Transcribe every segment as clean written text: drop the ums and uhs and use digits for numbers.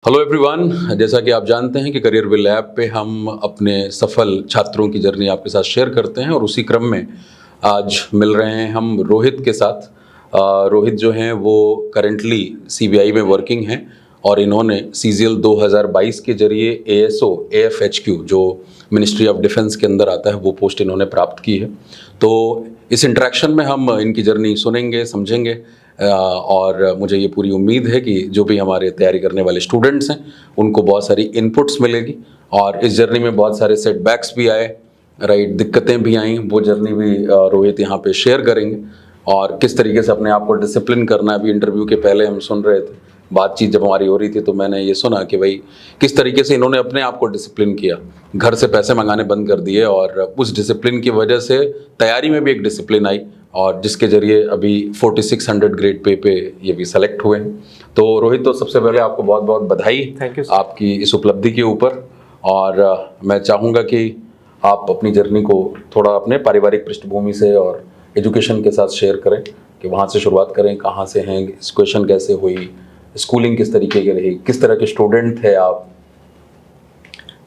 Hello everyone, जैसा कि आप जानते हैं कि करियर विल ऐप पे हम अपने सफल छात्रों की जर्नी आपके साथ शेयर करते हैं और उसी क्रम में आज मिल रहे हैं हम रोहित के साथ। रोहित जो हैं वो करेंटली सीबीआई में वर्किंग हैं और इन्होंने सीजीएल 2022 के जरिए एएसओ एएफएचक्यू जो मिनिस्ट्री ऑफ डिफेंस के अंदर आता है वो पोस्ट इन्होंने प्राप्त की है। तो इस इंटरेक्शन में हम इनकी जर्नी सुनेंगे, समझेंगे और मुझे ये पूरी उम्मीद है कि जो भी हमारे तैयारी करने वाले स्टूडेंट्स हैं उनको बहुत सारी इनपुट्स मिलेगी और इस जर्नी में बहुत सारे सेटबैक्स भी आए, राइट, दिक्कतें भी आईं, वो जर्नी भी रोहित यहाँ पे शेयर करेंगे और किस तरीके से अपने आप को डिसिप्लिन करना। अभी इंटरव्यू के पहले हम सुन रहे थे, बातचीत जब हमारी हो रही थी तो मैंने ये सुना कि भाई किस तरीके से इन्होंने अपने आप को डिसिप्लिन किया, घर से पैसे मंगाने बंद कर दिए और उस डिसिप्लिन की वजह से तैयारी में भी एक डिसिप्लिन आई और जिसके जरिए अभी 4600 ग्रेड पे ये भी सेलेक्ट हुए हैं। तो रोहित, तो सबसे पहले आपको बहुत बहुत बधाई थैंक यू आपकी इस उपलब्धि के ऊपर। और मैं चाहूँगा कि आप अपनी जर्नी को थोड़ा अपने पारिवारिक पृष्ठभूमि से और एजुकेशन के साथ शेयर करें कि वहाँ से शुरुआत करें, कहाँ से हैं, एजुकेशन कैसे हुई, स्कूलिंग किस तरीके की रही, किस तरह के स्टूडेंट थे आप?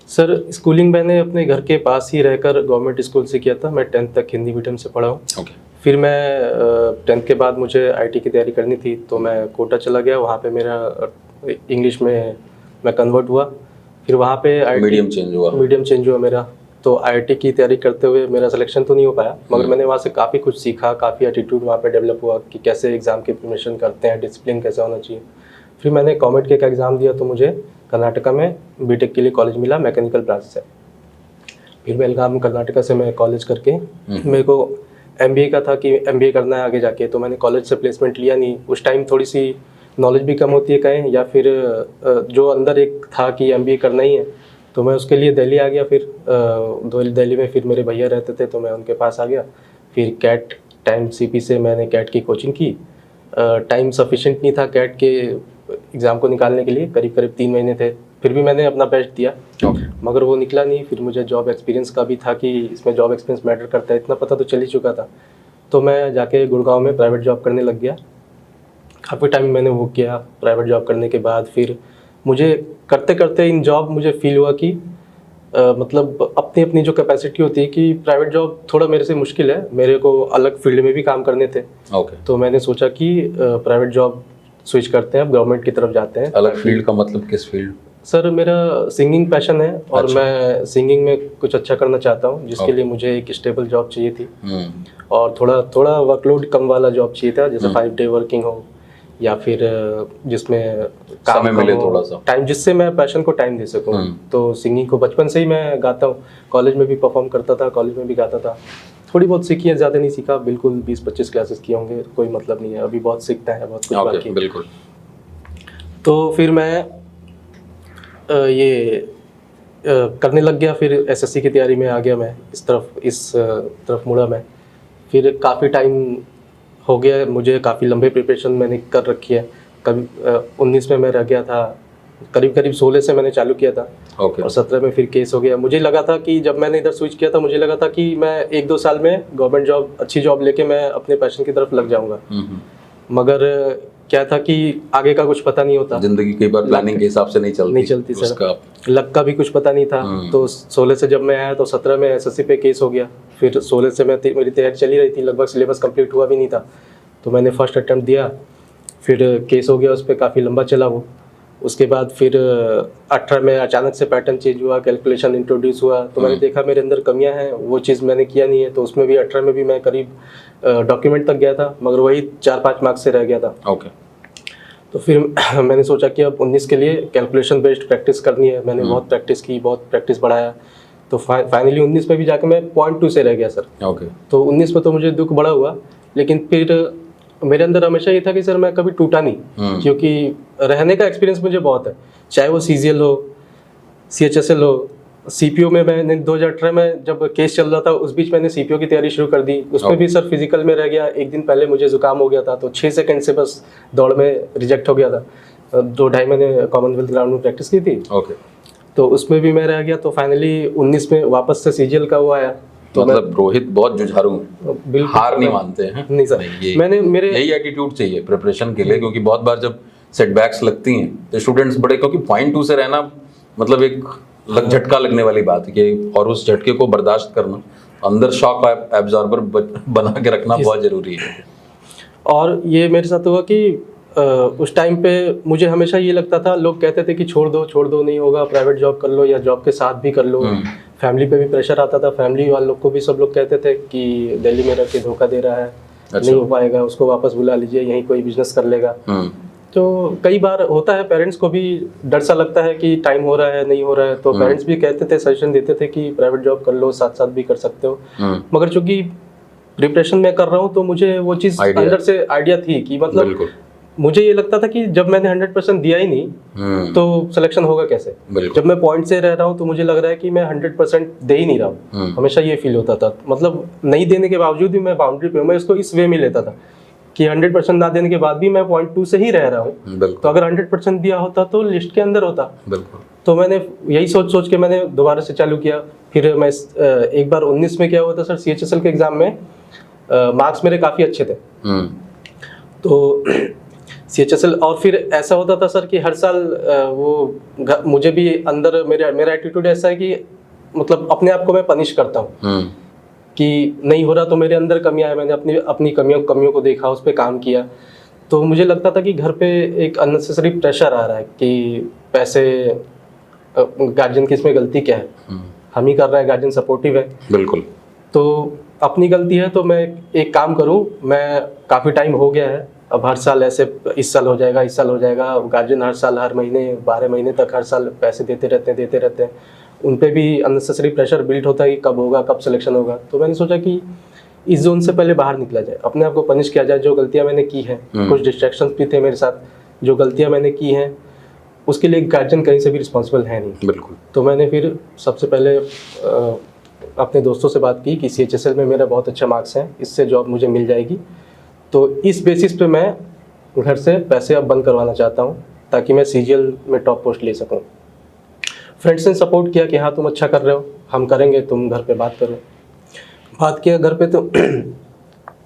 सर, स्कूलिंग मैंने अपने घर के पास ही रहकर गवर्नमेंट स्कूल से किया था। मैं 10th तक हिंदी मीडियम से पढ़ा हूँ। ओके। फिर मैं 10th के बाद मुझे आईटी की तैयारी करनी थी तो मैं कोटा चला गया। वहाँ पे मेरा इंग्लिश में मैं कन्वर्ट हुआ। फिर वहाँ पे मीडियम चेंज हुआ मेरा। तो आईटी की तैयारी करते हुए मेरा सिलेक्शन तो नहीं हो पाया, मगर मैंने वहाँ से काफ़ी कुछ सीखा, काफ़ी एटीट्यूड वहाँ पे डेवलप हुआ कि कैसे एग्ज़ाम की प्रिपरेशन करते हैं, डिसिप्लिन कैसे होना चाहिए। फिर मैंने कॉमेट के एग्ज़ाम दिया तो मुझे कर्नाटका में बीटेक के लिए कॉलेज मिला, मैकेनिकल ब्रांच से। फिर बेलगाम कर्नाटका से मैं कॉलेज करके मेरे को एमबीए का था कि एमबीए करना है आगे जाके, तो मैंने कॉलेज से प्लेसमेंट लिया नहीं। उस टाइम थोड़ी सी नॉलेज भी कम होती है कहें, या फिर जो अंदर एक था कि एमबीए करना ही है, तो मैं उसके लिए दिल्ली आ गया। फिर दिल्ली में फिर मेरे भैया रहते थे तो मैं उनके पास आ गया। फिर कैट टाइम सीपी से मैंने कैट की कोचिंग की। टाइम सफिशिएंट नहीं था कैट के एग्ज़ाम को निकालने के लिए, करीब 3 महीने थे। फिर भी मैंने अपना बेस्ट दिया, मगर वो निकला नहीं। फिर मुझे जॉब एक्सपीरियंस का भी था कि इसमें जॉब एक्सपीरियंस मैटर करता है, इतना पता तो चल ही चुका था। तो मैं जाके गुड़गांव में प्राइवेट जॉब करने लग गया। काफ़ी टाइम मैंने वो किया। प्राइवेट जॉब करने के बाद फिर मुझे करते करते इन जॉब मुझे फील हुआ कि मतलब अपनी अपनी जो कैपेसिटी होती है कि प्राइवेट जॉब थोड़ा मेरे से मुश्किल है, मेरे को अलग फील्ड में भी काम करने थे। तो मैंने सोचा कि प्राइवेट जॉब स्विच करते हैं, अब गवर्नमेंट की तरफ जाते हैं। अलग फील्ड का मतलब किस फील्ड? सर, मेरा सिंगिंग पैशन है और मैं सिंगिंग में कुछ अच्छा करना चाहता हूँ, जिसके लिए मुझे एक स्टेबल जॉब चाहिए थी और थोड़ा वर्कलोड कम वाला जॉब चाहिए था, जैसे 5 डे वर्किंग हो या फिर जिसमें काम समय मिले, थोड़ा सा टाइम, जिससे मैं पैशन को टाइम दे सकूँ। तो सिंगिंग को बचपन से ही मैं गाता हूँ, कॉलेज में भी परफॉर्म करता था, कॉलेज में भी गाता था। थोड़ी बहुत सीखी है, ज़्यादा नहीं सीखा, बिल्कुल 20-25 क्लासेस किए होंगे, कोई मतलब नहीं है, अभी बहुत सीखता है, बहुत कुछ बाकी है। बिल्कुल। तो फिर मैं ये करने लग गया। फिर एसएससी की तैयारी में आ गया मैं, इस तरफ मुड़ा मैं। फिर काफ़ी टाइम हो गया, मुझे काफ़ी लंबे प्रिपरेशन मैंने कर रखी है। कभी 19 में मैं रह गया था, करीब 16 से मैंने चालू किया था और 17 में फिर केस हो गया। मुझे लगा था कि जब मैंने इधर स्विच किया था, मुझे लगा था कि मैं 1-2 साल में गवर्नमेंट जॉब, अच्छी जॉब लेके मैं अपने पैशन की तरफ लग जाऊँगा, मगर क्या था कि आगे का कुछ पता नहीं होता। जिंदगी कई बार प्लानिंग के हिसाब से नहीं चलती सर, लक का भी कुछ पता नहीं था। तो 16 से जब मैं आया तो 17 में एसएससी पे केस हो गया। फिर 16 से मेरी तैयारी चली रही थी, लगभग सिलेबस कंप्लीट हुआ भी नहीं था, तो मैंने फर्स्ट अटेम्प्ट दिया। फिर केस हो गया, उस पर काफ़ी लंबा चला वो। उसके बाद फिर 18 में अचानक से पैटर्न चेंज हुआ, कैलकुलेशन इंट्रोड्यूस हुआ, तो मैंने देखा मेरे अंदर कमियां हैं, वो चीज़ मैंने किया नहीं है। तो उसमें भी 18 में भी मैं करीब डॉक्यूमेंट तक गया था, मगर वही 4-5 मार्क्स से रह गया था। तो फिर मैंने सोचा कि अब 19 के लिए कैलकुलेशन बेस्ड प्रैक्टिस करनी है। मैंने बहुत प्रैक्टिस की, बहुत प्रैक्टिस बढ़ाया। तो फाइनली 19 में भी जाकर मैं 0.2 से रह गया सर। तो 19 में तो मुझे दुख बड़ा हुआ, लेकिन फिर मेरे अंदर हमेशा ये था कि सर मैं कभी टूटा नहीं, क्योंकि रहने का एक्सपीरियंस मुझे बहुत है, चाहे वो सीजीएल हो, सीएचएसएल हो, सीपीओ में मैंने 2018 में जब केस चल रहा था उस बीच मैंने सीपीओ की तैयारी शुरू कर दी। उसमें भी सर फिजिकल में रह गया। एक दिन पहले मुझे जुकाम हो गया था, तो 6 सेकंड से बस दौड़ में रिजेक्ट हो गया था। 2-2.5 महीने कॉमनवेल्थ ग्राउंड में प्रैक्टिस की थी, तो उसमें भी मैं रह गया। तो फाइनली 19 में वापस से सीजीएल का वो आया। तो मतलब रोहित बहुत जुझारू, हार नहीं मानते हैं? नहीं सर, मैंने यही एटीट्यूड चाहिए प्रिपरेशन के लिए, क्योंकि बहुत बार जब सेटबैक्स लगती हैं तो स्टूडेंट्स बड़े, क्योंकि 0.2 से रहना मतलब एक झटका लगने वाली बात है कि, और उस झटके को बर्दाश्त करना, अंदर शॉक एब्जॉर्बर बना के रखना बहुत जरूरी है। और ये मेरे साथ हुआ कि उस टाइम पे मुझे हमेशा ये लगता था, लोग कहते थे कि छोड़ दो नहीं होगा, प्राइवेट जॉब कर लो या जॉब के साथ भी कर लो। फैमिली पे भी प्रेशर आता था, फैमिली वालों को भी सब लोग कहते थे कि दिल्ली में रह के धोखा दे रहा है, नहीं हो पाएगा, उसको वापस बुला लीजिए, यहीं कोई बिजनेस कर लेगा। तो कई बार होता है, पेरेंट्स को भी डर सा लगता है कि टाइम हो रहा है, नहीं हो रहा है, तो पेरेंट्स भी कहते थे, सजेशन देते थे कि प्राइवेट जॉब कर लो, साथ साथ भी कर सकते हो। मगर चूंकि प्रिपरेशन में कर रहा हूँ तो मुझे वो चीज़ अंदर से आइडिया थी कि मतलब मुझे ये लगता था कि जब मैंने 100% दिया ही नहीं तो सिलेक्शन होगा कैसे। जब मैं पॉइंट से रह रहा हूँ तो मुझे लग रहा है कि मैं 100% दे ही नहीं रहा हूँ। हमेशा ये फील होता था, मतलब नहीं देने के बावजूद भी मैं बाउंड्री पे हूँ। मैं इसको इस वे में लेता था कि 100% ना देने के बाद भी मैं 0.2 से ही रह रहा हूँ, तो अगर 100% दिया होता तो लिस्ट के अंदर होता। तो मैंने यही सोच के मैंने दोबारा से चालू किया। फिर मैं एक बार 19 में क्या हुआ था सर, CHSL के एग्जाम में मार्क्स मेरे काफ़ी अच्छे थे। तो CHSL, और फिर ऐसा होता था सर कि हर साल वो मुझे भी अंदर मेरा एटीट्यूड ऐसा है कि मतलब अपने आप को मैं पनिश करता हूँ कि नहीं हो रहा तो मेरे अंदर कमियां है, मैंने अपनी कमियों को देखा, उस पर काम किया। तो मुझे लगता था कि घर पे एक अननेसेसरी प्रेशर आ रहा है कि पैसे, गार्जियन की इसमें गलती क्या है, हम ही कर रहे हैं, गार्जियन सपोर्टिव है। बिल्कुल। तो अपनी गलती है तो मैं एक काम करूं, मैं काफ़ी टाइम हो गया है, अब हर साल ऐसे इस साल हो जाएगा, गार्जियन हर साल, हर महीने 12 महीने तक हर साल पैसे देते रहते हैं। उन पे भी अननेसेसरी प्रेशर बिल्ड होता है कि कब होगा, कब सिलेक्शन होगा। तो मैंने सोचा कि इस जोन से पहले बाहर निकला जाए, अपने आप को पनिश किया जाए। जो गलतियां मैंने की हैं, कुछ डिस्ट्रैक्शंस भी थे मेरे साथ, जो गलतियां मैंने की हैं उसके लिए गार्जियन कहीं से भी रिस्पॉन्सिबल है नहीं। बिल्कुल। तो मैंने फिर सबसे पहले अपने दोस्तों से बात की कि CHSL में मेरा बहुत अच्छा मार्क्स है, इससे जॉब मुझे मिल जाएगी। तो इस बेसिस पे मैं घर से पैसे अब बंद करवाना चाहता हूँ ताकि मैं CGL में टॉप पोस्ट ले सकूँ। फ्रेंड्स ने सपोर्ट किया कि हाँ तुम अच्छा कर रहे हो, हम करेंगे, तुम घर पे बात करो। बात किया घर पे तो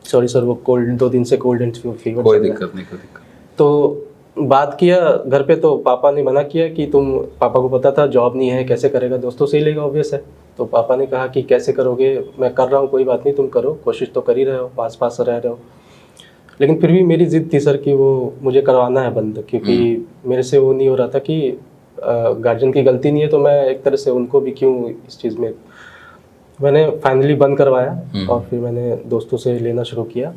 सॉरी सर, वो कोल्ड 2 दिन से कोल्ड एंड फीवर। कोई दिक्कत नहीं। तो बात किया घर पे तो पापा ने मना किया कि पापा को पता था जॉब नहीं है, कैसे करेगा, दोस्तों से ही लेगा, ऑब्वियस है। तो पापा ने कहा कि कैसे करोगे, मैं कर रहा हूँ, कोई बात नहीं, तुम करो, कोशिश तो कर ही रहे हो, पास रह रहे हो। लेकिन फिर भी मेरी ज़िद थी सर कि वो मुझे करवाना है बंद, क्योंकि मेरे से वो नहीं हो रहा था कि गार्जियन की गलती नहीं है तो मैं एक तरह से उनको भी क्यों इस चीज़ में। मैंने फाइनली बंद करवाया और फिर मैंने दोस्तों से लेना शुरू किया।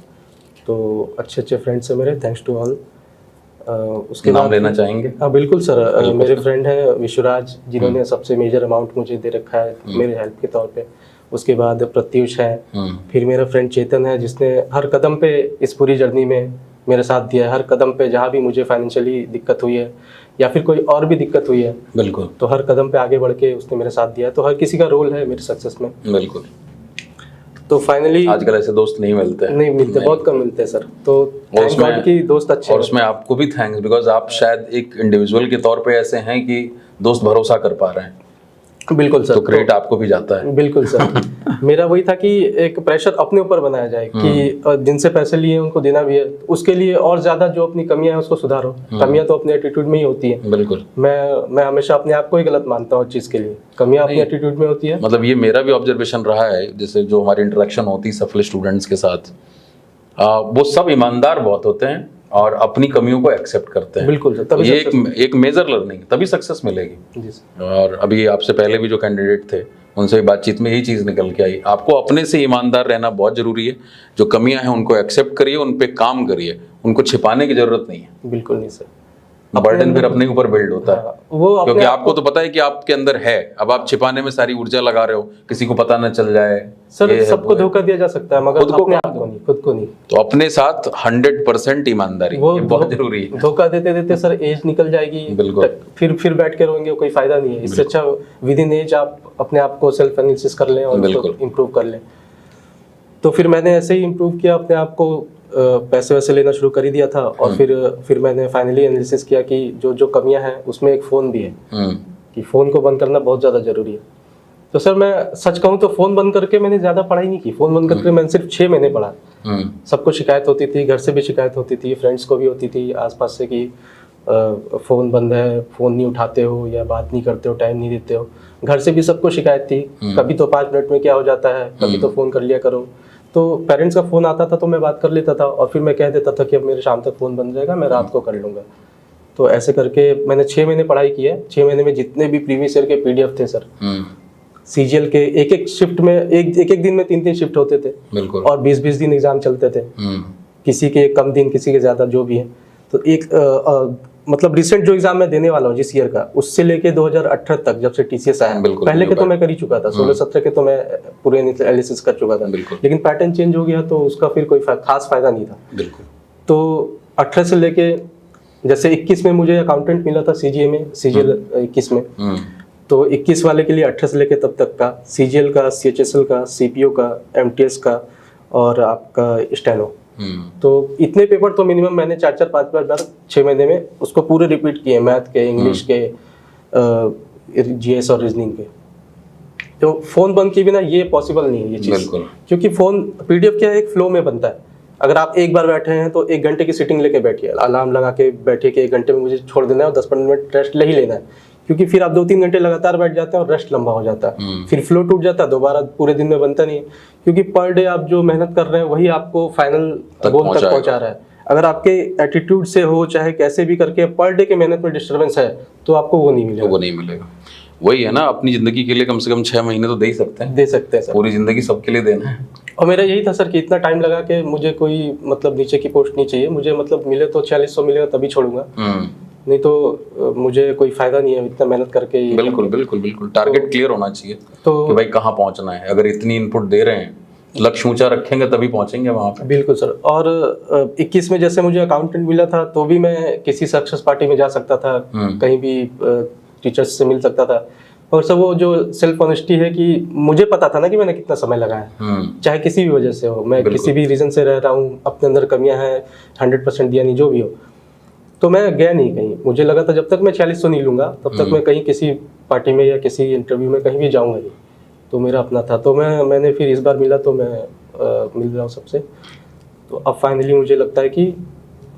तो अच्छे फ्रेंड्स हैं मेरे, थैंक्स टू ऑल। उसके नाम लेना चाहेंगे? हाँ बिल्कुल सर, मेरे फ्रेंड हैं विश्वराज, जिन्होंने सबसे मेजर अमाउंट मुझे दे रखा है मेरे हेल्प के तौर पे। उसके बाद प्रत्युष है, फिर मेरा फ्रेंड चेतन है, जिसने हर कदम पे इस पूरी जर्नी में मेरे साथ दिया है। हर कदम पे जहाँ भी मुझे फाइनेंशियली दिक्कत हुई है या फिर कोई और भी दिक्कत हुई है, बिल्कुल, तो हर कदम पे आगे बढ़ के उसने मेरे साथ दिया है। तो हर किसी का रोल है मेरे सक्सेस में। बिल्कुल। तो फाइनली आजकल ऐसे दोस्त नहीं मिलते, बहुत कम मिलते हैं सर। तो थैंक गॉड कि दोस्त अच्छे, और उसमें आपको भी थैंक्स, बिकॉज आप शायद एक इंडिविजुअल के तौर पे ऐसे हैं कि दोस्त भरोसा कर पा रहे हैं। बिल्कुल सर, तो क्रेडिट आपको भी जाता है। बिल्कुल सर। मेरा वही था कि एक प्रेशर अपने ऊपर बनाया जाए कि जिनसे पैसे लिए उनको देना भी है, उसके लिए और ज्यादा जो अपनी कमियां हैं उसको सुधारो। कमियां तो अपने एटीट्यूड में ही होती है। बिल्कुल। मैं हमेशा अपने आप को ही गलत मानता हूँ चीज के लिए, कमियां अपने एटीट्यूड में होती है। मतलब ये मेरा भी ऑब्जर्वेशन रहा है, जैसे जो हमारी इंटरेक्शन होती है सफल स्टूडेंट्स के साथ, वो सब ईमानदार बहुत होते हैं और अपनी कमियों को एक्सेप्ट करते हैं। बिल्कुल सर, तभी ये एक मेजर लर्निंग, तभी सक्सेस मिलेगी जी सर। और अभी आपसे पहले भी जो कैंडिडेट थे उनसे बातचीत में यही चीज़ निकल के आई, आपको अपने से ईमानदार रहना बहुत जरूरी है। जो कमियां हैं उनको एक्सेप्ट करिए, उन पे काम करिए, उनको छिपाने की जरूरत नहीं है। बिल्कुल नहीं सर, बर्डन फिर अपने ऊपर बिल्ड होता है। वो क्योंकि आपको तो पता है कि आपके अंदर है, अब आप छिपाने में सारी ऊर्जा लगा रहे हो, किसी को पता न चल जाए। सर सबको धोखा दिया जा सकता है मगर खुद को नहीं। तो अपने साथ 100% ईमानदारी, ये बहुत जरूरी है। धोखा देते देते सर एज निकल जाएगी, बिल्कुल, फिर बैठ के रोएंगे, कोई फायदा नहीं है। इससे अच्छा विद इन एज आप अपने आप को सेल्फ एनालिसिस कर लें और उसको इम्प्रूव कर लें। तो फिर मैंने ऐसे ही इम्प्रूव किया अपने आप को, पैसे वैसे लेना शुरू कर ही दिया था। और फिर मैंने फाइनली एनालिसिस किया कि जो कमियां हैं उसमें एक फ़ोन भी है, कि फ़ोन को बंद करना बहुत ज़्यादा ज़रूरी है। तो सर मैं सच कहूँ तो फ़ोन बंद करके मैंने ज़्यादा पढ़ाई नहीं की। फ़ोन बंद करके मैंने सिर्फ 6 महीने पढ़ा। सबको शिकायत होती थी, घर से भी शिकायत होती थी, फ्रेंड्स को भी होती थी आसपास से कि फ़ोन बंद है, फ़ोन नहीं उठाते हो या बात नहीं करते हो, टाइम नहीं देते हो। घर से भी सबको शिकायत थी, कभी तो 5 मिनट में क्या हो जाता है, कभी तो फ़ोन कर लिया करो। तो पेरेंट्स का फ़ोन आता था तो मैं बात कर लेता था और फिर मैं कह देता था कि अब मेरे शाम तक फ़ोन बंद रहेगा, मैं रात को कर लूँगा। तो ऐसे करके मैंने 6 महीने पढ़ाई की है। 6 महीने में जितने भी प्रीवियस ईयर के पीडीएफ थे सर, सीजीएल के एक शिफ्ट में एक दिन में 3 शिफ्ट होते थे। बिल्कुल। और 20 दिन एग्जाम चलते थे, किसी के कम दिन, किसी के ज़्यादा, जो भी है। तो मतलब रिसेंट जो एग्जाम मैं देने वाला हूँ जिस ईयर का, उससे लेके 2018 तक, जब से टीसीएस आया, पहले के तो मैं कर ही चुका था, 16-17 के तो मैं पूरे एनालिसिस कर चुका था, लेकिन पैटर्न चेंज हो गया तो उसका फिर कोई खास फायदा नहीं था। बिल्कुल। तो 18 से लेके जैसे 21 में मुझे अकाउंटेंट मिला था सीजीए में, सीजीएल 21 में, तो 21 वाले के लिए 18 से लेके तब तक का सीजीएल का, सीएचएसएल का, सीपीओ का, एमटीएस का और आपका स्टेनो, तो इतने पेपर तो मिनिमम मैंने 4-4, 5-5 बार 6 महीने में उसको पूरे रिपीट किए, मैथ के, इंग्लिश के, जीएस और रीजनिंग के। तो फोन बंद किए बिना ये पॉसिबल नहीं है ये चीज़, क्योंकि फोन पीडीएफ क्या है, एक फ्लो में बनता है। अगर आप एक बार बैठे हैं तो 1 घंटे की सिटिंग लेके बैठिए, अलार्म लगा के बैठिए कि 1 घंटे में मुझे छोड़ देना है और 10-15 मिनट रेस्ट ले ही लेना है, क्योंकि फिर आप 2-3 घंटे लगातार बैठ जाते हैं और रेस्ट लंबा हो जाता है, फिर फ्लो टूट जाता है, दोबारा पूरे दिन में बनता नहीं है, क्योंकि पर डे आप जो मेहनत कर रहे हैं वही आपको फाइनल गोल तक पहुंचा रहा है। अगर आपके एटीट्यूड से हो, चाहे कैसे भी करके, पर डे के मेहनत में डिस्टर्बेंस है तो आपको वो नहीं मिलेगा। वही है ना, अपनी जिंदगी के लिए कम से कम 6 महीने तो दे ही सकते हैं, सर। पूरी जिंदगी सबके लिए देना है। और मेरा यही था सर कि इतना टाइम लगा के मुझे कोई मतलब नीचे की पोस्ट नहीं चाहिए, मुझे मतलब मिले तो 4600 मिलेगा तभी छोड़ूंगा, नहीं तो मुझे कोई फायदा नहीं है इतना मेहनत करके। बिल्कुल टारगेट क्लियर होना चाहिए तो कि भाई कहाँ पहुंचना है। अगर इतनी इनपुट दे रहे हैं, लक्ष्य ऊंचा रखेंगे तभी पहुंचेंगे वहां पे। बिल्कुल सर। और 21 में जैसे मुझे अकाउंटेंट मिला था तो भी मैं किसी सक्सेस पार्टी में जा सकता था, कहीं भी टीचर्स से मिल सकता था, और सब वो जो सेल्फ ऑनेस्टी है कि मुझे पता था ना कि मैंने कितना समय लगाया, चाहे किसी भी वजह से हो, मैं किसी भी रीजन से रह रहा हूँ, अपने अंदर कमियां हैं, 100% दिया नहीं, जो भी हो, तो मैं गया नहीं कहीं। मुझे लगा था जब तक मैं 4600 नहीं लूंगा तब तक मैं कहीं किसी पार्टी में या किसी इंटरव्यू में कहीं भी जाऊंगा नहीं, तो मेरा अपना था। तो मैंने फिर इस बार मिला तो मैं मिल रहा हूँ सबसे। तो अब फाइनली मुझे लगता है कि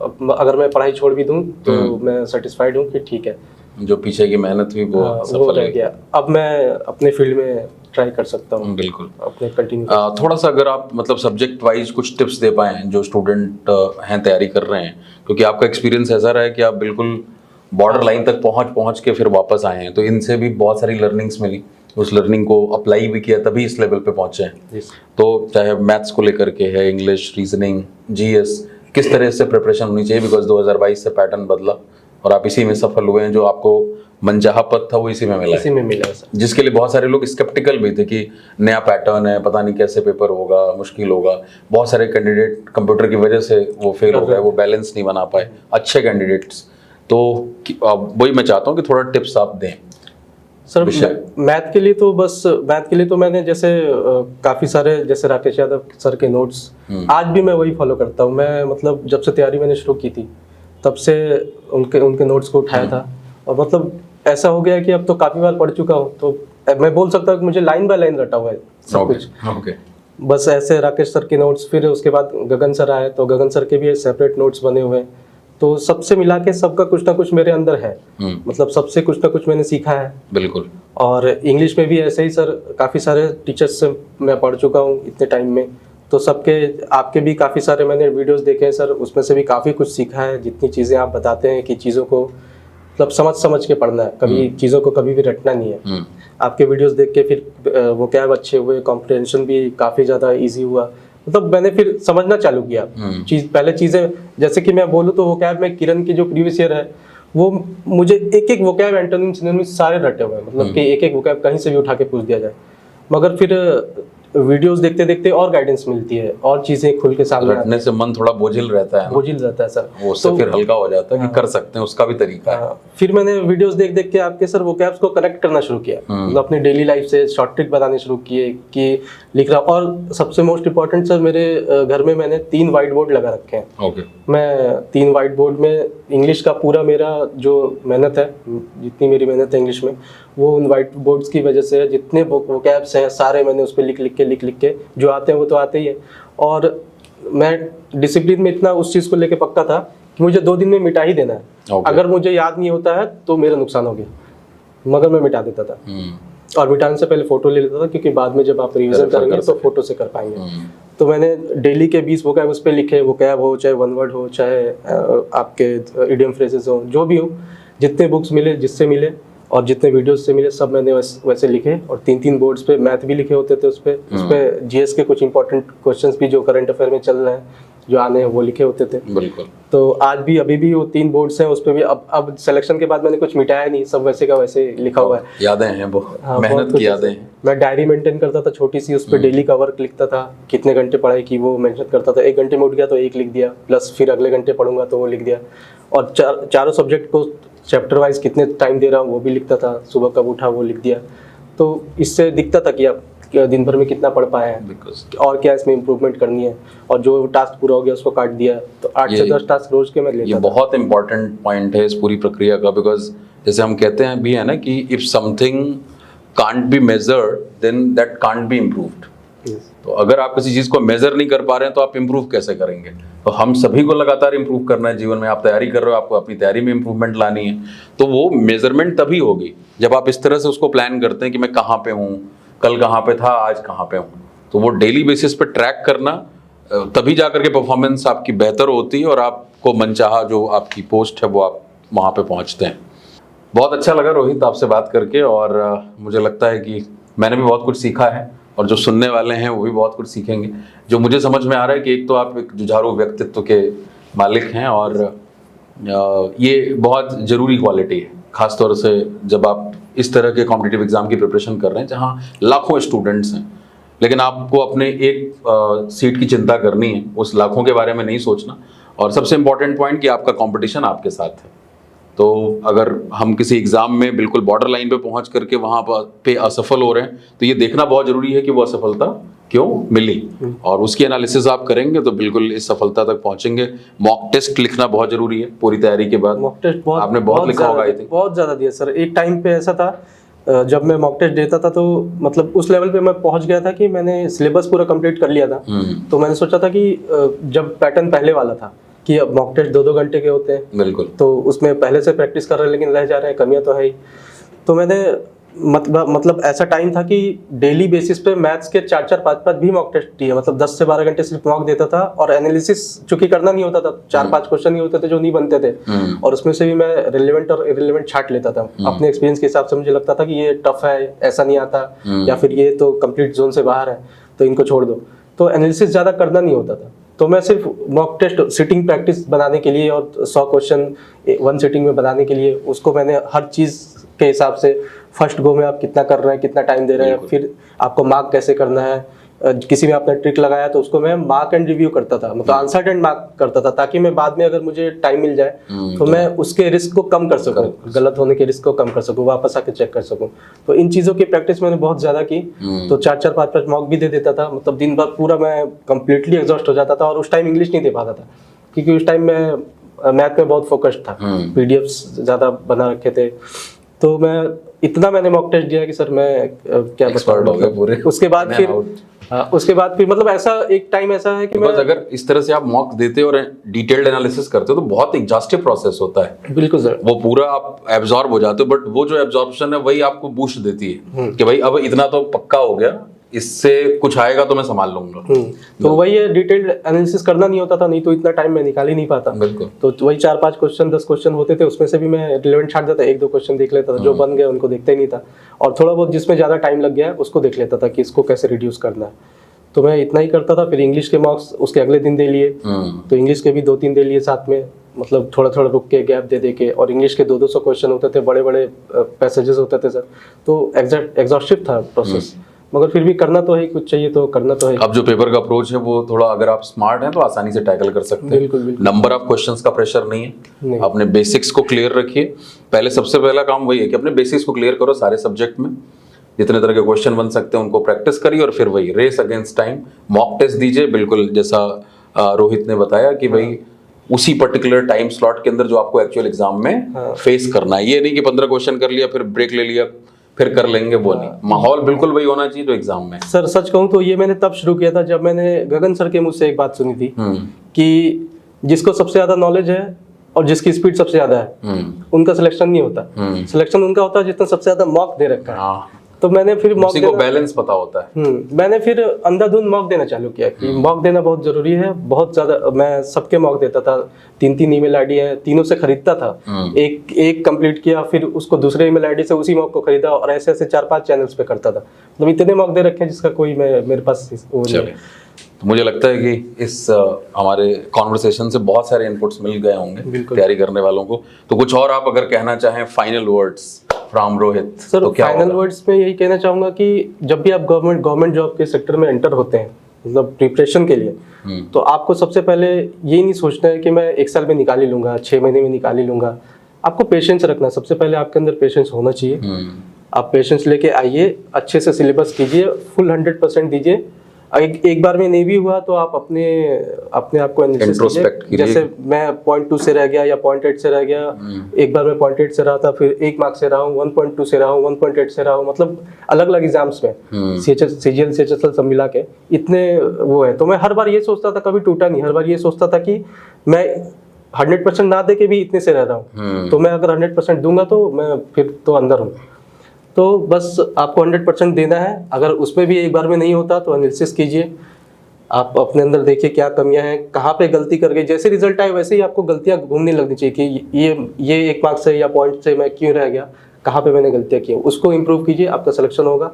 अगर मैं पढ़ाई छोड़ भी दूँ तो मैं सेटिस्फाइड हूँ कि ठीक है, जो पीछे की मेहनत हुई वो सफल रह गया। अब मैं अपने फील्ड में ट्राई कर सकता हूँ। बिल्कुल अपने कंटिन्यू। थोड़ा सा अगर आप मतलब सब्जेक्ट वाइज कुछ टिप्स दे पाएं जो स्टूडेंट हैं, तैयारी कर रहे हैं, क्योंकि आपका एक्सपीरियंस ऐसा रहा है कि आप बिल्कुल बॉर्डर लाइन तक पहुंच के फिर वापस आए हैं, तो इनसे भी बहुत सारी लर्निंग्स मिली, उस लर्निंग को अप्लाई भी किया तभी इस लेवल पे पहुंचे हैं। तो चाहे मैथ्स को लेकर के है, इंग्लिश, रीजनिंग, जीएस, किस तरह से प्रिपरेशन होनी चाहिए, बिकॉज 2022 से पैटर्न बदला और आप इसी में सफल हुए हैं। जो आपको मनचाहा पद था वो इसी में मिला है सर। जिसके लिए बहुत सारे लोग स्केप्टिकल भी थे कि नया पैटर्न है, पता नहीं कैसे पेपर होगा, मुश्किल होगा। बहुत सारे कैंडिडेट कंप्यूटर की वजह से वो फेल हो गए, वो बैलेंस नहीं बना पाए, अच्छे कैंडिडेट्स। तो वही मैं चाहता हूँ कि थोड़ा टिप्स आप दें सर। मैथ के लिए तो मैंने जैसे काफ़ी सारे, जैसे राकेश यादव सर के नोट्स आज भी मैं वही फॉलो करता हूँ। मैं मतलब जब से तैयारी मैंने शुरू की थी तब से उनके नोट्स को उठाया था, और मतलब ऐसा हो गया कि अब तो काफ़ी बार पढ़ चुका हूँ, तो मैं बोल सकता हूँ कि मुझे लाइन बाय लाइन रटा हुआ है सब कुछ। बस ऐसे राकेश सर के नोट्स, फिर उसके बाद गगन सर आए तो गगन सर के भी सेपरेट नोट्स बने हुए हैं, तो सबसे मिला के सबका कुछ ना कुछ मेरे अंदर है, मतलब सबसे कुछ ना कुछ मैंने सीखा है। बिल्कुल। और इंग्लिश में भी ऐसे ही सर, काफ़ी सारे टीचर्स से मैं पढ़ चुका हूँ इतने टाइम में, तो सबके, आपके भी काफ़ी सारे मैंने वीडियोस देखे हैं सर, उसमें से भी काफ़ी कुछ सीखा है। जितनी चीज़ें आप बताते हैं कि चीज़ों को मतलब समझ के पढ़ना है, कभी चीज़ों को कभी भी रटना नहीं है। आपके वीडियोस देख के फिर वोकैब अच्छे हुए, कॉम्प्रिहेंशन भी काफ़ी ज़्यादा ईजी हुआ, मतलब मैंने फिर समझना चालू किया पहले चीज़ें, जैसे कि मैं बोलूँ तो वोकैब में किरण की जो प्रीवियस ईयर है वो मुझे एक वोकैब, एंटोनिम, सिनोनिम सारे रटे हुए हैं, मतलब कि एक वोकैब कहीं से भी उठा के पूछ दिया जाए, मगर फिर वीडियोस देखते देखते और गाइडेंस मिलती है, और चीजें खुल के सामने रटने से मन थोड़ा बोझिल रहता है सर, वो उससे फिर हल्का हो जाता है कि कर सकते हैं, उसका भी तरीका है। फिर मैंने वीडियोस देख के आपके सर वोकैब्स को कनेक्ट करना शुरू किया, मतलब अपनी डेली लाइफ से शॉर्ट ट्रिक बनाने शुरू किए कि लिख रहा। और सबसे मोस्ट इम्पोर्टेंट सर, मेरे घर में मैंने 3 व्हाइट बोर्ड लगा रखे हैं। मैं 3 व्हाइट बोर्ड में इंग्लिश का पूरा मेरा जो मेहनत है, जितनी मेरी मेहनत है इंग्लिश में, वो उन व्हाइट बोर्ड्स की वजह से, जितने वोकैब्स हैं सारे मैंने उस पर लिख लिख के, जो आते हैं वो तो आते ही है। और मैं डिसिप्लिन में इतना उस चीज़ को लेके पक्का था मुझे 2 दिन में मिटा ही देना है। Okay. अगर मुझे याद नहीं होता है तो मेरा नुकसान हो गया, मगर मैं मिटा देता था। और मिटाने से पहले फोटो ले लेता था, क्योंकि बाद में जब आप रिवीजन Refer करेंगे कर तो फोटो से कर पाएंगे। तो मैंने डेली के 20 वोकैब उस पर लिखे, वोकैब हो चाहे वन वर्ड हो चाहे आपके इडियम फ्रेजेस हो, जो भी हो, जितने बुक्स मिले जिससे मिले और जितने वीडियोस से मिले सब मैंने वैसे लिखे। और 3-3 बोर्ड्स पे मैथ भी लिखे होते थे उस पे जीएस के कुछ इंपॉर्टेंट क्वेश्चंस भी जो करंट अफेयर में चल रहे हैं, जो आने हैं, वो लिखे होते थे। बिल्कुल। तो आज भी अभी भी वो 3 बोर्ड्स हैं, उस पे भी अब सिलेक्शन के बाद मैंने कुछ मिटाया नहीं, सब वैसे का वैसे लिखा हुआ है। यादें हैं वो, हाँ, मेहनत बहुत की कुछ यादें है। हैं। मैं डायरी मेंटेन करता था छोटी सी, उस पर डेली का वर्क लिखता था, कितने घंटे पढ़ाई की वो मेंशन करता था। 1 घंटे में उठ गया तो 1 लिख दिया, प्लस फिर अगले घंटे पढ़ूंगा तो वो लिख दिया। और चारों सब्जेक्ट को चैप्टर वाइज कितने टाइम दे रहा हूँ वो भी लिखता था, सुबह कब उठा वो लिख दिया। तो इससे दिखता था कि आप दिन भर में कितना पढ़ पाए हैं और क्या इसमें इम्प्रूवमेंट करनी है। और जो टास्क पूरा हो गया उसको काट दिया। तो 8 से 10 टास्क रोज के मैं लेता ये था। बहुत इंपॉर्टेंट पॉइंट है इस पूरी प्रक्रिया का, बिकॉज जैसे हम कहते हैं भी है ना कि if something can't be measured then that can't be improved. तो अगर आप किसी चीज को मेजर नहीं कर पा रहे हैं तो आप इम्प्रूव कैसे करेंगे? तो हम सभी को लगातार इम्प्रूव करना है जीवन में। आप तैयारी कर रहे हो, आपको अपनी तैयारी में इम्प्रूवमेंट लानी है, तो वो मेजरमेंट तभी होगी जब आप इस तरह से उसको प्लान करते हैं कि मैं कहाँ पे हूँ, कल कहाँ पे था, आज कहाँ पे हूँ। तो वो डेली बेसिस पे ट्रैक करना, तभी जाकर के परफॉर्मेंस आपकी बेहतर होती है और आपको मनचाहा जो आपकी पोस्ट है वो आप वहाँ पे पहुँचते हैं। बहुत अच्छा लगा रोहित आपसे बात करके, और मुझे लगता है कि मैंने भी बहुत कुछ सीखा है और जो सुनने वाले हैं वो भी बहुत कुछ सीखेंगे। जो मुझे समझ में आ रहा है कि एक तो आप एक जुझारू व्यक्तित्व के मालिक हैं और ये बहुत ज़रूरी क्वालिटी है, खासतौर से जब आप इस तरह के कॉम्पिटिटिव एग्जाम की प्रिपरेशन कर रहे हैं जहाँ लाखों स्टूडेंट्स हैं, लेकिन आपको अपने एक सीट की चिंता करनी है, उस लाखों के बारे में नहीं सोचना। और सबसे इम्पॉर्टेंट पॉइंट कि आपका कंपटीशन आपके साथ है। तो अगर हम किसी एग्जाम में बिल्कुल बॉर्डर लाइन पे पहुंच करके वहां पे असफल हो रहे हैं तो ये देखना बहुत जरूरी है कि वो असफलता क्यों मिली, और उसकी एनालिसिस आप करेंगे तो बिल्कुल इस सफलता तक पहुंचेंगे। मॉक टेस्ट लिखना बहुत जरूरी है पूरी तैयारी के बाद। मॉक टेस्ट आपने बहुत लिखा होगा, आई थिंक बहुत ज़्यादा दिया सर। एक टाइम पे ऐसा था जब मैं मॉक टेस्ट देता था तो मतलब उस लेवल पे मैं पहुंच गया था कि मैंने सिलेबस पूरा कंप्लीट कर लिया था। तो मैंने सोचा था कि जब पैटर्न पहले वाला था कि अब मॉक टेस्ट 2-2 घंटे के होते हैं, बिल्कुल, तो उसमें पहले से प्रैक्टिस कर रहे हैं लेकिन रह जा रहे हैं, कमियां तो है ही। तो मैंने मतलब ऐसा टाइम था कि डेली बेसिस पे मैथ्स के 4-4, 5-5 भी मॉक टेस्ट दिए, मतलब 10 से 12 घंटे सिर्फ मॉक देता था। और एनालिसिस चूंकि करना नहीं होता था, 4-5 क्वेश्चन ही होते थे जो नहीं बनते थे, और उसमें से भी मैं रिलेवेंट और इररिलेवेंट छांट लेता था अपने एक्सपीरियंस के हिसाब से। मुझे लगता था कि ये टफ है, ऐसा नहीं आता, या फिर ये तो कंप्लीट जोन से बाहर है तो इनको छोड़ दो। तो एनालिसिस ज़्यादा करना नहीं होता था। तो मैं सिर्फ मॉक टेस्ट सिटिंग प्रैक्टिस बनाने के लिए और 100 क्वेश्चन 1 सिटिंग में बनाने के लिए उसको मैंने हर चीज़ के हिसाब से, फर्स्ट गो में आप कितना कर रहे हैं, कितना टाइम दे रहे हैं, फिर आपको मार्क कैसे करना है, किसी में आपने ट्रिक लगाया तो उसको मैं मार्क एंड रिव्यू करता था, मतलब आंसर एंड मार्क करता था, ताकि मैं बाद में अगर मुझे टाइम मिल जाए तो मैं उसके रिस्क को कम कर सकूं, गलत होने के रिस्क को कम कर सकूं, वापस आके चेक कर सकूं। तो इन चीज़ों की प्रैक्टिस मैंने बहुत ज़्यादा की। तो 4-4, 5-5 मॉक भी दे देता था, मतलब दिन भर पूरा मैं कंप्लीटली एग्जॉस्ट हो जाता था। और उस टाइम इंग्लिश नहीं दे पाता था क्योंकि उस टाइम मैं मैथ में बहुत फोकस्ड था, पीडीएफ्स ज़्यादा बना रखे थे। तो मैंने मॉक टेस्ट दिया कि सर मैं क्या एक्सपर्ट हो गए पूरे। उसके बाद फिर मतलब ऐसा एक टाइम ऐसा है कि बस अगर इस तरह से आप मॉक देते और डिटेल्ड एनालिसिस करते हो तो बहुत एग्जॉस्टिव प्रोसेस होता है। बिल्कुल सर, वो पूरा आप एब्जॉर्ब हो जाते हो, बट वो जो एब्जॉर्प्शन है वही आपको बूस्ट देती है कि भाई अब इतना तो पक्का हो गया, इससे कुछ आएगा तो मैं संभाल लूंगा। तो वही है, डिटेल्ड एनालिसिस करना नहीं होता था, नहीं तो इतना टाइम मैं निकाल ही नहीं पाता। बिल्कुल। तो वही 4-5 क्वेश्चन 10 क्वेश्चन होते थे, उसमें से भी मैं रिलेवेंट छाट देता, 1-2 क्वेश्चन देख लेता था, जो बन गए उनको देखता ही नहीं था। और थोड़ा बहुत जिसमें ज़्यादा टाइम लग गया उसको देख लेता था कि इसको कैसे रिड्यूस करना है। तो मैं इतना ही करता था। फिर इंग्लिश के मार्क्स उसके अगले दिन दे लिए, तो इंग्लिश के भी 2-3 दे लिए साथ में, मतलब थोड़ा थोड़ा रुक के गैप दे के। और इंग्लिश के 200-200 क्वेश्चन होते थे, बड़े बड़े पैसेजेस होते थे सर। तो एग्जॉस्टिव था प्रोसेस, मगर फिर भी करना तो है, कुछ चाहिए तो करना तो है। अब जो पेपर का अप्रोच है वो थोड़ा, अगर आप स्मार्ट हैं तो आसानी से टैकल कर सकते हैं। बिल्कुल। नंबर ऑफ क्वेश्चंस का प्रेशर नहीं है, अपने बेसिक्स को क्लियर रखिए। पहले सबसे पहला काम वही है कि अपने बेसिक्स को क्लियर करो। सारे सब्जेक्ट में जितने तरह के क्वेश्चन बन सकते हैं उनको प्रैक्टिस करिए, और फिर वही race against time mock test दीजिए। बिल्कुल जैसा रोहित ने बताया कि भाई उसी पर्टिकुलर टाइम स्लॉट के अंदर जो आपको एक्चुअल एग्जाम में फेस करना है। ये नहीं कि 15 क्वेश्चन कर लिया फिर ब्रेक ले लिया फिर कर लेंगे, वो नहीं। माहौल बिल्कुल वही होना चाहिए जो एग्जाम में। सर सच कहूँ तो ये मैंने तब शुरू किया था जब मैंने गगन सर के मुझसे एक बात सुनी थी कि जिसको सबसे ज्यादा नॉलेज है और जिसकी स्पीड सबसे ज़्यादा है उनका सिलेक्शन नहीं होता। सिलेक्शन उनका होता है जितना सबसे ज़्यादा मॉक दे रखा है। हाँ, तो मैंने फिर मॉक उसी को बैलेंस पता होता है। मैंने फिर अंधाधुंध मॉक देना चालू किया कि मॉक देना बहुत जरूरी है। बहुत ज्यादा मैं सबके मॉक देता था, 3 ईमेल आईडी है, तीनों से खरीदता था। एक कंप्लीट किया, फिर उसको दूसरे ईमेल आईडी से उसी मॉक को खरीदा, और ऐसे ऐसे 4-5 चैनल्स पे करता था। मतलब इतने मॉक दे रखे हैं जिसका कोई मेरे पास वो नहीं है। तो मुझे लगता है कि इस हमारे कॉन्वर्सेशन से बहुत सारे इनपुट्स मिल गए होंगे तैयारी करने वालों को। तो कुछ और आप अगर कहना चाहें, final words from Rohit, sir तो क्या फाइनल वर्ड्स में यही कहना चाहूंगा कि जब भी आप गवर्नमेंट जॉब के सेक्टर में एंटर होते हैं, मतलब प्रिपरेशन के लिए, तो आपको सबसे पहले यही नहीं सोचना है कि मैं 1 साल में निकाल ही लूंगा, 6 महीने में निकाल ही लूंगा। आपको पेशेंस रखना, सबसे पहले आपके अंदर पेशेंस होना चाहिए। आप पेशेंस लेके आइए, अच्छे से सिलेबस कीजिए, फुल 100% दीजिए। एक बार में नहीं भी हुआ तो आप अपने आप को एनालिसिस कीजिए। जैसे मैं 0.2 से रह गया या 0.8 से रह गया, एक बार मैं 0.8 से रहा था, फिर 1 मार्क से रहा हूँ, 1.2 से रहा हूँ, 1.8 से रहा हूँ, मतलब अलग अलग एग्जाम्स में CGL CHSL सब मिला के इतने वो है। तो मैं हर बार ये सोचता था, कभी टूटा नहीं, हर बार ये सोचता था कि मैं 100% ना दे के भी इतने से रह रहा हूँ, तो मैं अगर 100% दूंगा तो मैं फिर तो अंदर हूँ। तो बस आपको 100% देना है। अगर उसमें भी एक बार में नहीं होता तो एनालिसिस कीजिए, आप अपने अंदर देखिए क्या कमियां हैं, कहाँ पे गलती कर गए। जैसे रिजल्ट आए वैसे ही आपको गलतियां घूमने लगनी चाहिए कि ये 1 मार्क से या पॉइंट से मैं क्यों रह गया, कहाँ पे मैंने गलतियां की, उसको इम्प्रूव कीजिए, आपका सिलेक्शन होगा।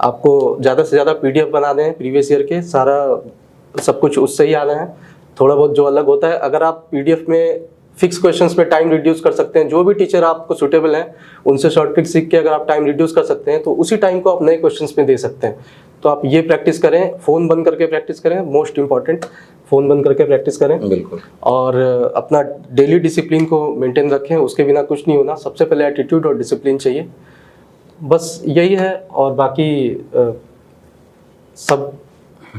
आपको ज़्यादा से ज़्यादा PDF बनाने हैं प्रीवियस ईयर के, सारा सब कुछ उससे ही आना है। थोड़ा बहुत जो अलग होता है, अगर आप PDF में फिक्स क्वेश्चंस पे टाइम रिड्यूस कर सकते हैं, जो भी टीचर आपको सुटेबल है उनसे शॉर्ट ट्रिक सीख के अगर आप टाइम रिड्यूस कर सकते हैं तो उसी टाइम को आप नए क्वेश्चंस में दे सकते हैं। तो आप ये प्रैक्टिस करें, फ़ोन बंद करके प्रैक्टिस करें, मोस्ट इंपॉर्टेंट फ़ोन बंद करके प्रैक्टिस करें। बिल्कुल। और अपना डेली डिसिप्लिन को मेंटेन रखें, उसके बिना कुछ नहीं होना। सबसे पहले एटीट्यूड और डिसिप्लिन चाहिए, बस यही है। और बाकी सब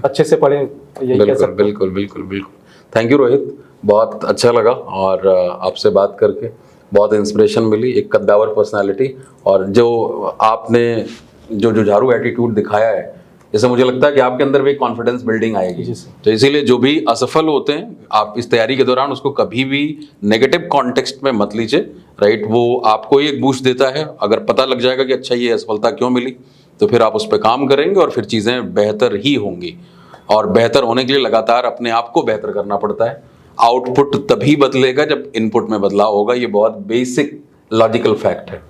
अच्छे से पढ़ें, यही कह सकते हैं। बिल्कुल बिल्कुल बिल्कुल। थैंक यू रोहित, बहुत अच्छा लगा और आपसे बात करके बहुत इंस्पिरेशन मिली, एक कद्दावर पर्सनालिटी, और जो आपने जो जुझारू एटीट्यूड दिखाया है, जैसे मुझे लगता है कि आपके अंदर भी कॉन्फिडेंस बिल्डिंग आएगी। तो इसीलिए जो भी असफल होते हैं आप इस तैयारी के दौरान, उसको कभी भी नेगेटिव कॉन्टेक्स्ट में मत लीजिए, राइट। वो आपको ही एक बूस्ट देता है। अगर पता लग जाएगा कि अच्छा ये असफलता क्यों मिली, तो फिर आप उस पर काम करेंगे और फिर चीज़ें बेहतर ही होंगी। और बेहतर होने के लिए लगातार अपने आप को बेहतर करना पड़ता है। आउटपुट तभी बदलेगा जब इनपुट में बदलाव होगा। ये बहुत बेसिक लॉजिकल फैक्ट है।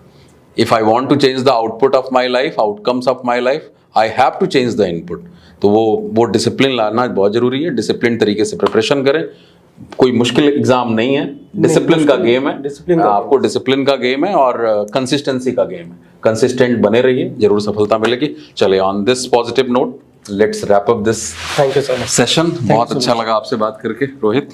If I want to change the output of my life, outcomes of my life, I have to change the input. तो वो डिसिप्लिन लाना बहुत जरूरी है। डिसिप्लिन तरीके से प्रिपरेशन करें। कोई मुश्किल एग्जाम नहीं है, डिसिप्लिन का गेम है। आपको डिसिप्लिन का गेम है और कंसिस्टेंसी का गेम है। कंसिस्टेंट बने रहिए, जरूर सफलता मिलेगी। चले on this positive note, let's wrap up this thank you so much session. बहुत अच्छा लगा आपसे बात करके रोहित।